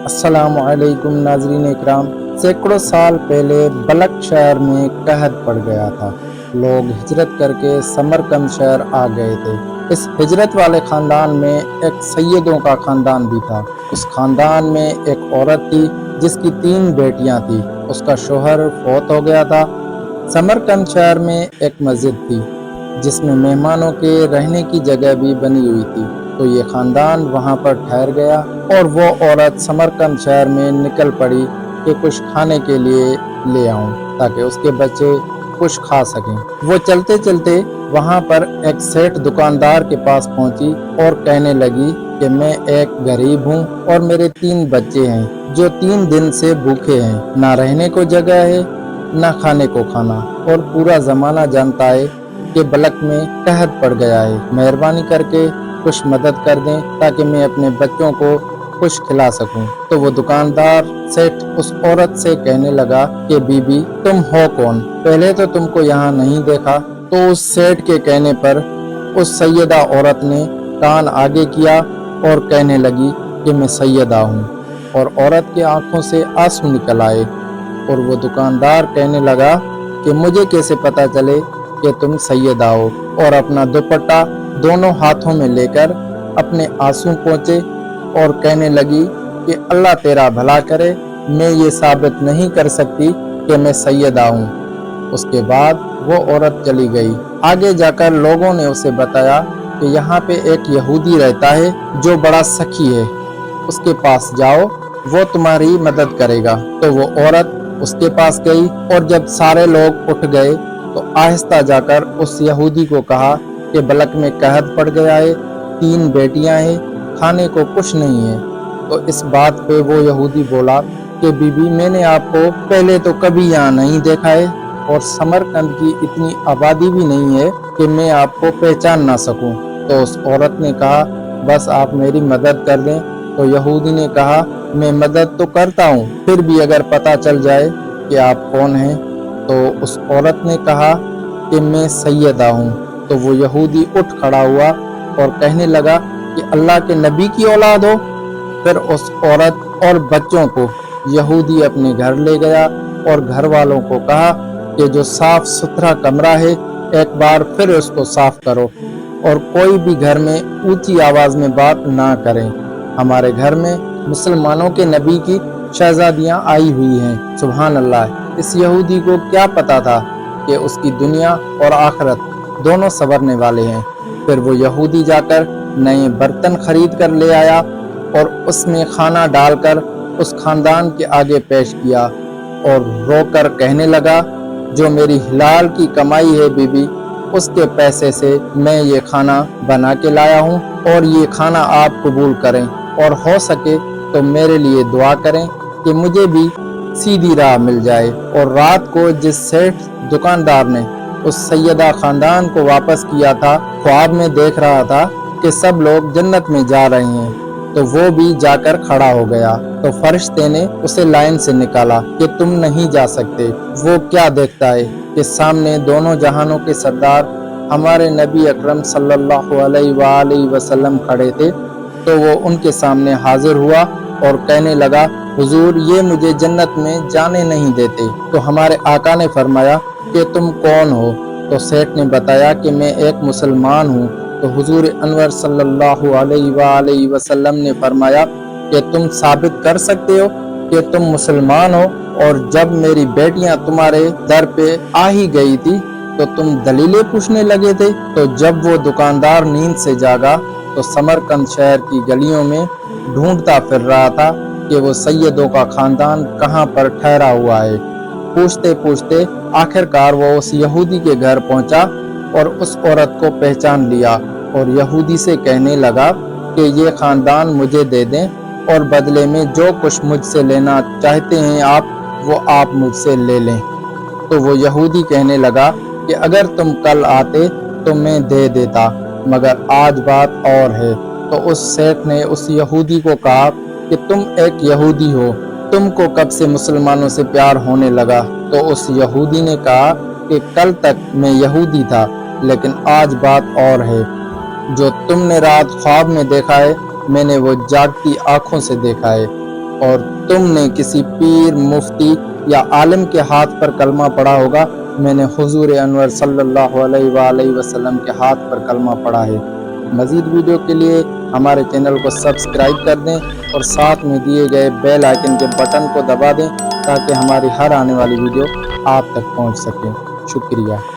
अस्सलाम वालेकुम नाजरीन इकराम। सैकड़ों साल पहले बलक शहर में कहत पड़ गया था। लोग हिजरत करके समरकंद शहर आ गए थे। इस हिजरत वाले खानदान में एक सैयदों का खानदान भी था। उस खानदान में एक औरत थी जिसकी 3 बेटियां थी। उसका शोहर फौत हो गया था। समरकंद शहर में एक मस्जिद थी जिसमें मेहमानों के रहने की जगह भी बनी हुई थी। तो ये खानदान वहाँ पर ठहर गया और वो औरत समरकंद शहर में निकल पड़ी कि कुछ खाने के लिए ले आऊं ताकि उसके बच्चे कुछ खा सकें। वो चलते चलते वहाँ पर एक सेठ दुकानदार के पास पहुंची और कहने लगी कि मैं एक गरीब हूँ और मेरे 3 बच्चे हैं जो 3 दिन से भूखे हैं। ना रहने को जगह है ना खाने को खाना, और पूरा जमाना जानता है कि बलक में कहत पड़ गया है। मेहरबानी करके कुछ मदद कर दें ताकि मैं अपने बच्चों को कुछ खिला सकूं। तो वो दुकानदार सेठ उस औरत से कहने लगा कि बीबी तुम हो कौन, पहले तो तुमको यहाँ नहीं देखा। तो उस सेठ के कहने पर उस सैयदा औरत ने कान आगे किया और कहने लगी कि मैं सैयदा हूँ, और औरत की आंखों से आंसू निकल आए। और वो दुकानदार कहने लगा कि मुझे कैसे पता चले कि तुम सैयदा हो, और अपना दुपट्टा दोनों हाथों में लेकर अपने आंसू पोंछे और कहने लगी कि अल्लाह तेरा भला करे, मैं ये साबित नहीं कर सकती कि मैं सैयदा हूँ। उसके बाद वो औरत चली गई। आगे जाकर लोगों ने उसे बताया कि यहाँ पे एक यहूदी रहता है जो बड़ा सखी है, उसके पास जाओ, वो तुम्हारी मदद करेगा। तो वो औरत उसके पास गई, और जब सारे लोग उठ गए तो आहिस्ता जाकर उस यहूदी को कहा कि बलक में कहत पड़ गया है, 3 बेटियां हैं, खाने को कुछ नहीं है। तो इस बात पे वो यहूदी बोला कि बीबी मैंने आपको पहले तो कभी यहाँ नहीं देखा है, और समरकंद की इतनी आबादी भी नहीं है कि मैं आपको पहचान ना सकूं। तो उस औरत ने कहा बस आप मेरी मदद कर दें। तो यहूदी ने कहा मैं मदद तो करता हूँ, फिर भी अगर पता चल जाए कि आप कौन हैं। तो उस औरत ने कहा कि मैं सैयदा हूँ। तो वो यहूदी उठ खड़ा हुआ और कहने लगा कि अल्लाह के नबी की औलाद हो। फिर उस औरत और बच्चों को यहूदी अपने घर ले गया और घर वालों को कहा कि जो साफ सुथरा कमरा है एक बार फिर उसको साफ करो, और कोई भी घर में ऊंची आवाज में बात ना करें। हमारे घर में मुसलमानों के नबी की शहजादियां आई हुई हैं। सुभान अल्लाह। इस यहूदी को क्या पता था कि उसकी दुनिया और आखिरत दोनों संवरने वाले हैं। फिर वो यहूदी जाकर नए बर्तन खरीद कर ले आया और उसमें खाना डालकर उस खानदान के आगे पेश किया और रोकर कहने लगा जो मेरी हिलाल की कमाई है बीबी, उसके पैसे से मैं ये खाना बना के लाया हूँ, और ये खाना आप कबूल करें, और हो सके तो मेरे लिए दुआ करें कि मुझे भी सीधी राह मिल जाए। और रात को जिस सेठ दुकानदार ने उस सैयदा खानदान को वापस किया था, ख्वाब में देख रहा था कि सब लोग जन्नत में जा रहे हैं, तो वो भी जाकर खड़ा हो गया। तो फरिश्ते ने उसे लाइन से निकाला कि तुम नहीं जा सकते। वो क्या देखता है कि सामने दोनों जहानों के सरदार हमारे नबी अकरम सल्लल्लाहु अलैहि वसल्लम खड़े थे। तो वो उनके सामने हाजिर हुआ और कहने लगा हुजूर ये मुझे जन्नत में जाने नहीं देते। तो हमारे आका ने फरमाया कि तुम कौन हो। तो सेठ ने बताया कि मैं एक मुसलमान हूँ। तो हुजूर अनवर सल्लल्लाहु अलैहि वसल्लम ने फरमाया कि तुम साबित कर सकते हो कि तुम मुसलमान हो, और जब मेरी बेटियां तुम्हारे दर पे आ ही गई थी तो तुम दलीलें पूछने लगे थे। तो जब वो दुकानदार नींद से जागा तो समरकंद शहर की गलियों में ढूंढता फिर रहा था कि वो सैयदों का खानदान कहाँ पर ठहरा हुआ है। पूछते पूछते आखिरकार वो उस यहूदी के घर पहुंचा और उस औरत को पहचान लिया, और यहूदी से कहने लगा कि ये खानदान मुझे दे दें, और बदले में जो कुछ मुझसे लेना चाहते हैं आप, वो आप मुझसे ले लें। तो वो यहूदी कहने लगा कि अगर तुम कल आते तो मैं दे देता, मगर आज बात और है। तो उस सेठ ने उस यहूदी को कहा कि तुम एक यहूदी हो, तुमको कब से मुसलमानों से प्यार होने लगा। तो उस यहूदी ने कहा कि कल तक मैं यहूदी था, लेकिन आज बात और है। जो तुमने रात ख्वाब में देखा है मैंने वो जागती आंखों से देखा है। اور تم نے کسی پیر، مفتی یا عالم کے ہاتھ پر کلمہ پڑھا ہوگا، میں نے حضور انور صلی اللہ علیہ وآلہ وسلم کے ہاتھ پر کلمہ پڑھا ہے۔ مزید ویڈیو کے لیے ہمارے چینل کو سبسکرائب کر دیں اور ساتھ میں دیے گئے بیل آئیکن کے بٹن کو دبا دیں تاکہ ہماری ہر آنے والی ویڈیو آپ تک پہنچ سکے۔ شکریہ۔